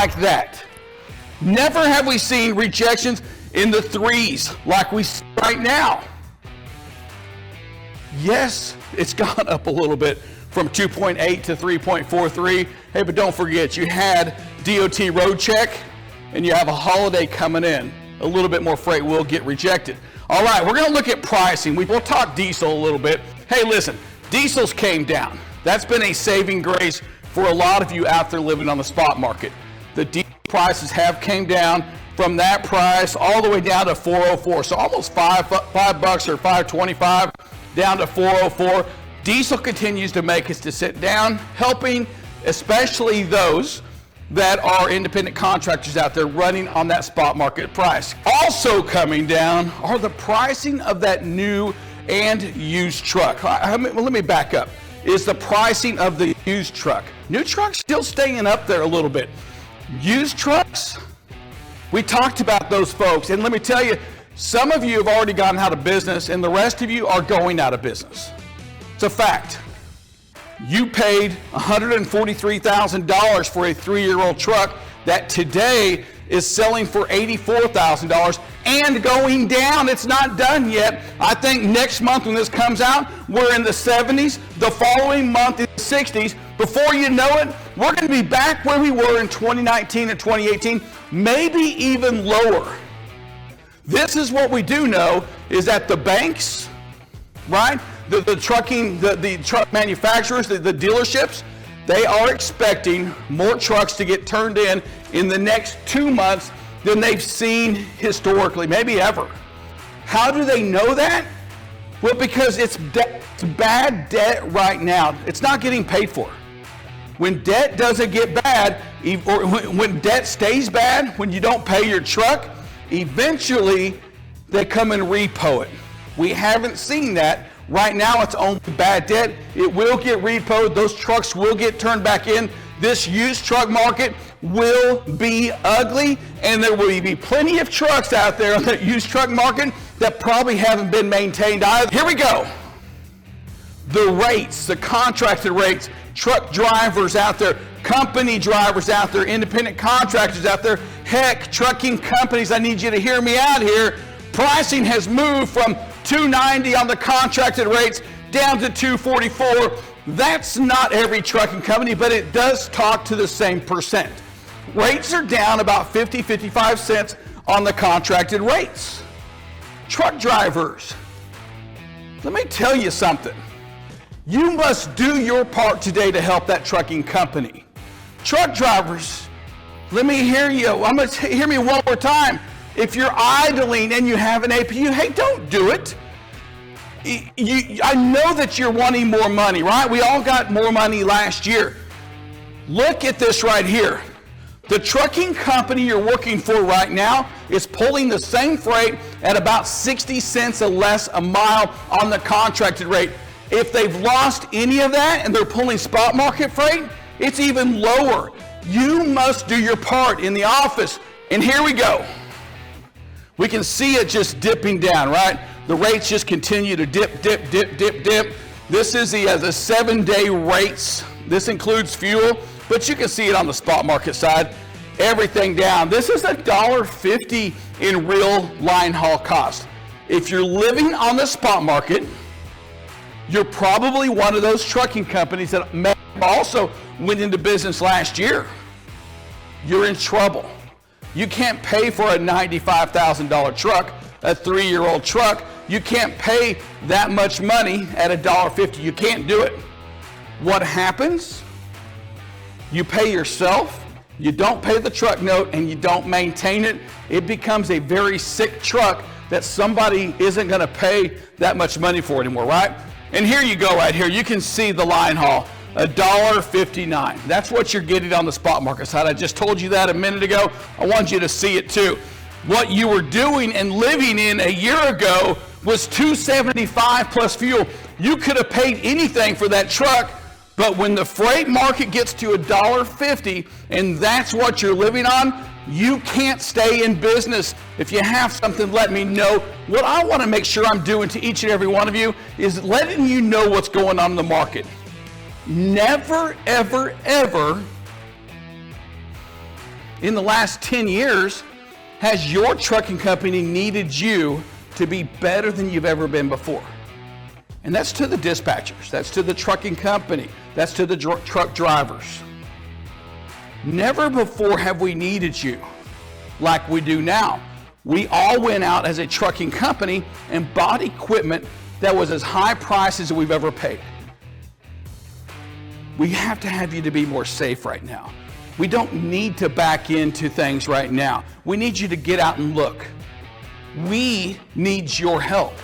like that. Never have we seen rejections in the 3s like we see right now. Yes, it's gone up a little bit from 2.8 to 3.43. Hey, but don't forget, you had DOT road check and you have a holiday coming in. A little bit more freight will get rejected. All right, we're going to look at pricing. We'll talk diesel a little bit. Hey, listen, diesels came down. That's been a saving grace for a lot of you out there living on the spot market. The diesel prices have came down from that price all the way down to 404. So almost $5 or $5.25 down to 404. Diesel continues to make us to sit down, helping especially those that are independent contractors out there running on that spot market price. Also coming down are the pricing of that new and used truck. Let me back up. Is the pricing of the used truck. New trucks still staying up there a little bit. Used trucks, we talked about those folks, and let me tell you, some of you have already gotten out of business and the rest of you are going out of business. It's a fact. You paid $143,000 for a 3-year-old truck that today is selling for $84,000 and going down. It's not done yet. I think next month when this comes out, we're in the 70s. The following month in the 60s. Before you know it, we're going to be back where we were in 2019 and 2018, maybe even lower. This is what we do know is that the banks, right? The truck manufacturers, the dealerships, they are expecting more trucks to get turned in the next 2 months than they've seen historically, maybe ever. How do they know that? Well, because it's bad debt right now. It's not getting paid for. When debt doesn't get bad, or when debt stays bad, when you don't pay your truck, eventually they come and repo it. We haven't seen that. Right now, it's only bad debt. It will get repoed. Those trucks will get turned back in. This used truck market will be ugly, and there will be plenty of trucks out there on the used truck market that probably haven't been maintained either. Here we go. The rates, the contracted rates, truck drivers out there, company drivers out there, independent contractors out there, heck, trucking companies, I need you to hear me out here. Pricing has moved from $290 on the contracted rates down to $244. That's not every trucking company, but it does talk to the same percent. Rates are down about 55 cents on the contracted rates. Truck drivers, let me tell you something. You must do your part today to help that trucking company. Truck drivers, let me hear you. Hear me one more time. If you're idling and you have an APU, hey, don't do it. I know that you're wanting more money, right? We all got more money last year. Look at this right here. The trucking company you're working for right now is pulling the same freight at about 60 cents or less a mile on the contracted rate. If they've lost any of that and they're pulling spot market freight, it's even lower. You must do your part in the office. And here we go. We can see it just dipping down, right? The rates just continue to dip. This is the 7-day rates. This includes fuel, but you can see it on the spot market side. Everything down. This is $1.50 in real line haul cost. If you're living on the spot market, you're probably one of those trucking companies that may also went into business last year. You're in trouble. You can't pay for a $95,000 truck, a 3-year-old truck. You can't pay that much money at $1.50. You can't do it. What happens? You pay yourself, you don't pay the truck note, and you don't maintain it. It becomes a very sick truck that somebody isn't going to pay that much money for anymore, right? And here you go right here. You can see the line haul. $1.59. That's what you're getting on the spot market side. I just told you that a minute ago. I want you to see it too. What you were doing and living in a year ago was $2.75 plus fuel. You could have paid anything for that truck, but when the freight market gets to $1.50 and that's what you're living on, you can't stay in business. If you have something, let me know. What I want to make sure I'm doing to each and every one of you is letting you know what's going on in the market. Never, ever, ever in the last 10 years has your trucking company needed you to be better than you've ever been before? And that's to the dispatchers, that's to the trucking company, that's to the truck drivers. Never before have we needed you like we do now. We all went out as a trucking company and bought equipment that was as high priced as we've ever paid. We have to have you to be more safe right now. We don't need to back into things right now. We need you to get out and look. We need your help.